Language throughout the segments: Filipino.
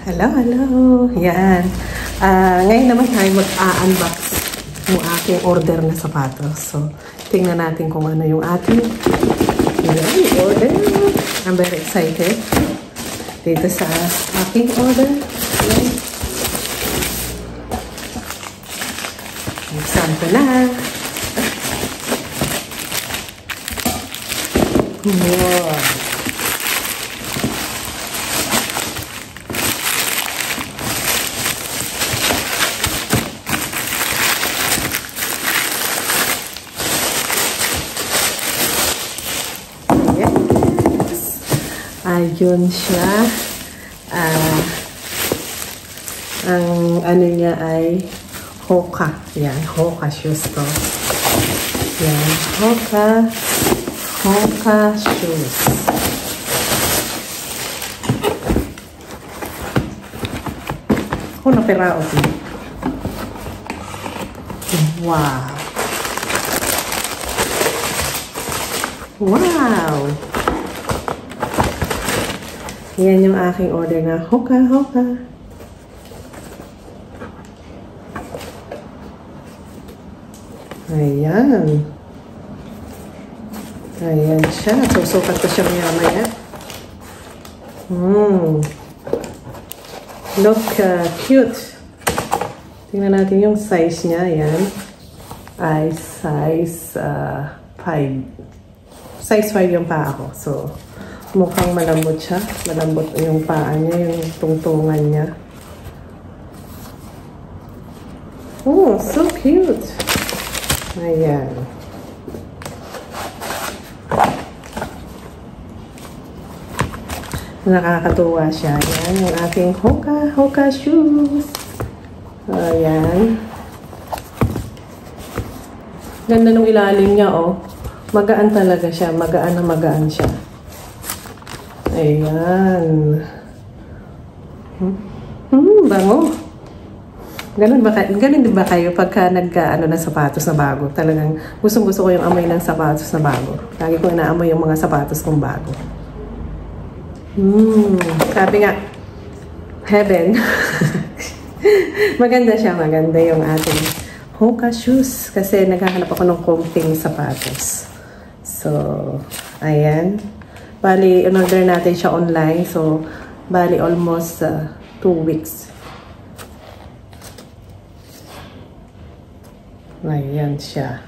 Hello, hello. Yan. Ngayon naman tayo mag-unbox yung aking order na sapatos. So, tingnan natin kung ano yung ating order. I'm very excited dito sa aking order. Yan. Saan ko na? Wow. Ayun siya. Ang ano niya ay Hoka. Yan, Hoka shoes to. Yan, Hoka shoes. Ako napiraot niya. Wow. Wow. Yan yung aking order na Hoka. Ayan. Ayan siya. Susukat ko siya maya-maya. Look cute. Tingnan natin yung size niya. Ayan. Ay size 5. Size 5 yung paa ko. So, mukhang malambot siya. Malambot yung paa niya, yung tungtungan niya. Oh, so cute. Ayan. Nakakatuwa siya. Ayan, yung aking Hoka shoes. Ayan. Ganda nung ilalim niya, oh. Magaan talaga siya. Magaan na magaan siya. Ayan. Bango. Ganun din ba kayo pagka nagka-ano na sapatos na bago? Talagang gustong-gusto ko yung amoy ng sapatos na bago. Lagi ko inaamoy yung mga sapatos kong bago. Sabi nga, heaven. Maganda siya. Maganda yung ating Hoka shoes. Kasi naghahanap ako ng comfing sapatos. So, ayan. Bali, in-order natin siya online. So, bali almost 2 weeks. Ayan siya.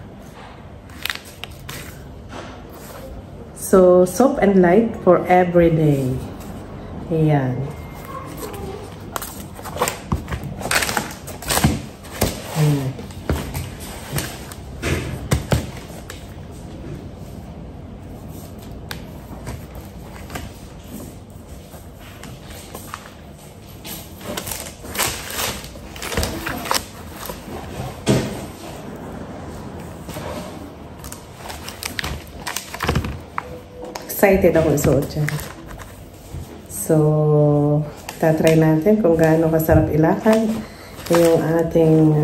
So, soft and light for everyday. Ayan. Excited ako isuot dyan. So, tatry natin kung gaano kasarap ilakad yung ating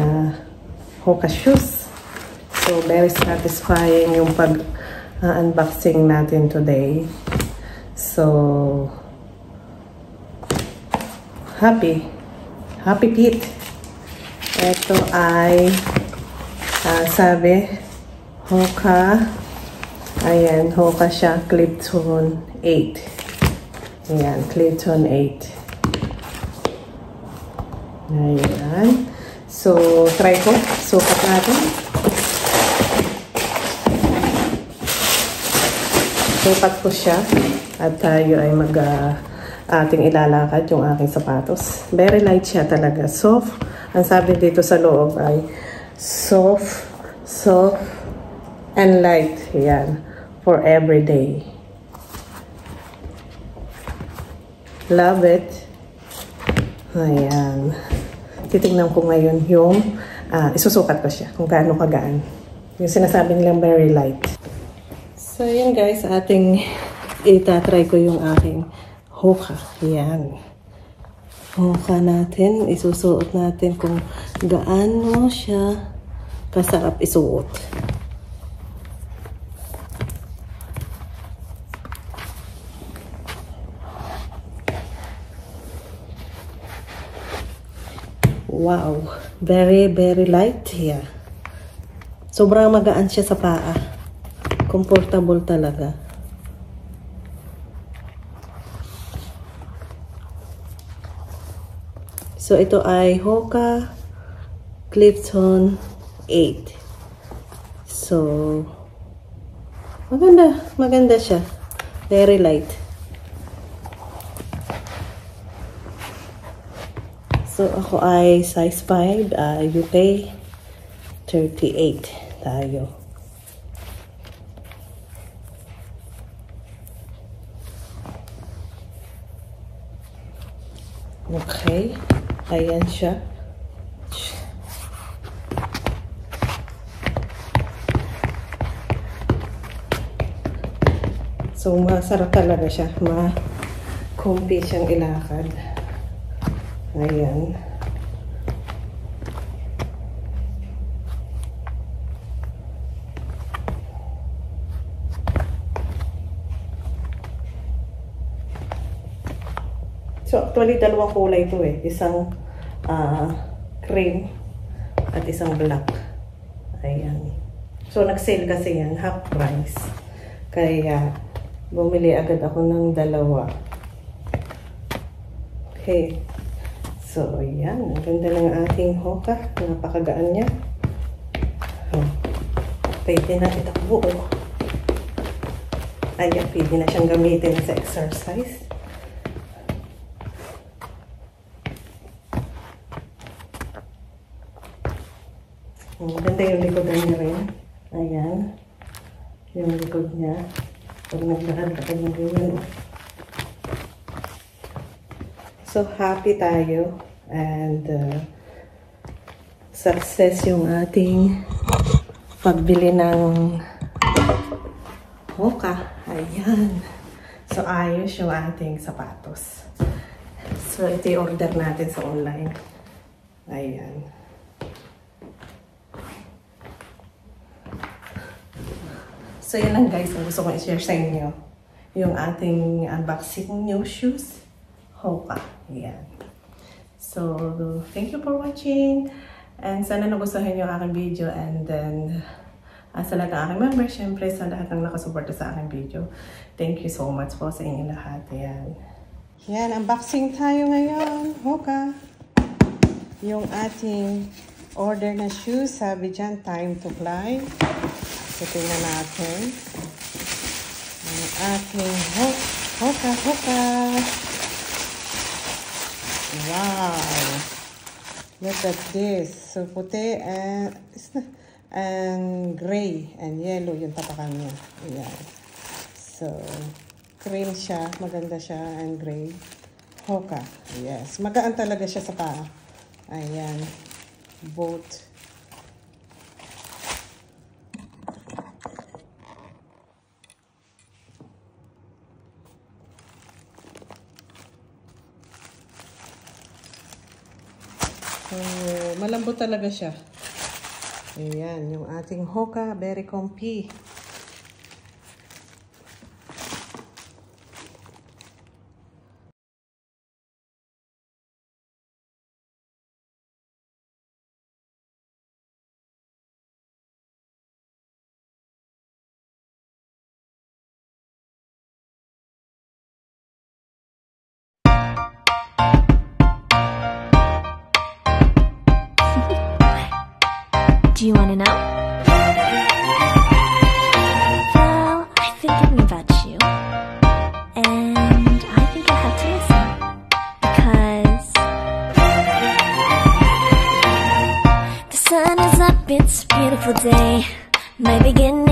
Hoka shoes. So, very satisfying yung pag-unboxing natin today. So, happy Pete. Ito ay sabi Hoka. Ayan, Hoka siya, Clifton 8. Ayan, Clifton 8. Ayan. So, try ko. Sukat natin. Sukat ko siya. At tayo ay ating ilalakad yung aking sapatos. Very light siya talaga. Soft. Ang sabi dito sa loob ay soft and light. Ayan. For everyday. Love it. Ayan. Titignan ko ngayon yung isusukat ko siya kung gaano kagaan. Yung sinasabi nilang very light. So, yun guys, itatry ko yung aking Hoka. Ayan. Hoka natin. Isusuot natin kung gaano siya kasarap isuot. Wow, very light. Yeah. Sobrang magaan siya sa paa. Comfortable talaga. So ito ay Hoka Clifton 8. So maganda siya. Very light. So, ako ay size 5, UK 38 tayo. Okay. Ayan siya. So, masarap talaga siya. Ma-comfy siyang ilakad. Ayan. So, actually, dalawang kulay ito eh. Isang cream at isang black. Ayan. So, nag-sale kasi yan. Half price. Kaya, bumili agad ako ng dalawa. Okay. So, ayan. Ang ganda ng ating Hoka. Napakagaan niya. Pwede na itakbo. Ayan, pwede na siyang gamitin sa exercise. Maganda yung likod niya rin. Ayan. Yung likod niya. Pag naglakad-lakad na ganyan. So, happy tayo. And, success yung ating pagbili ng Hoka. Ayan. So, ayos yung ating sapatos. So, ito yung order natin sa online. Ayan. So, yun lang guys. Ang gusto kong i-share sa inyo. Yung ating unboxing new shoes. Hoka. Ayan. So, thank you for watching. And sana nagustuhan nyo ang aking video. And then, sa lahat ng aking members, syempre sa lahat ng nakasuporta sa aking video. Thank you so much po sa inyo lahat. Ayan. Yan, unboxing tayo ngayon. Hoka. Yung ating order na shoes. Sabi dyan, time to fly. So, tingnan natin. Ang ating Hoka. Wow! Look at this. So, puti and gray and yellow yung tapakan niya. Ayan. So, cream siya. Maganda siya and gray. Hoka. Yes. Magaan talaga siya sa paa. Ayan. Both. So, malambot talaga siya. Ayan, yung ating Hoka, very comfy. Do you want to know? Well, I've been thinking about you. And I think I have to listen. Because the sun is up, it's a beautiful day. My beginning.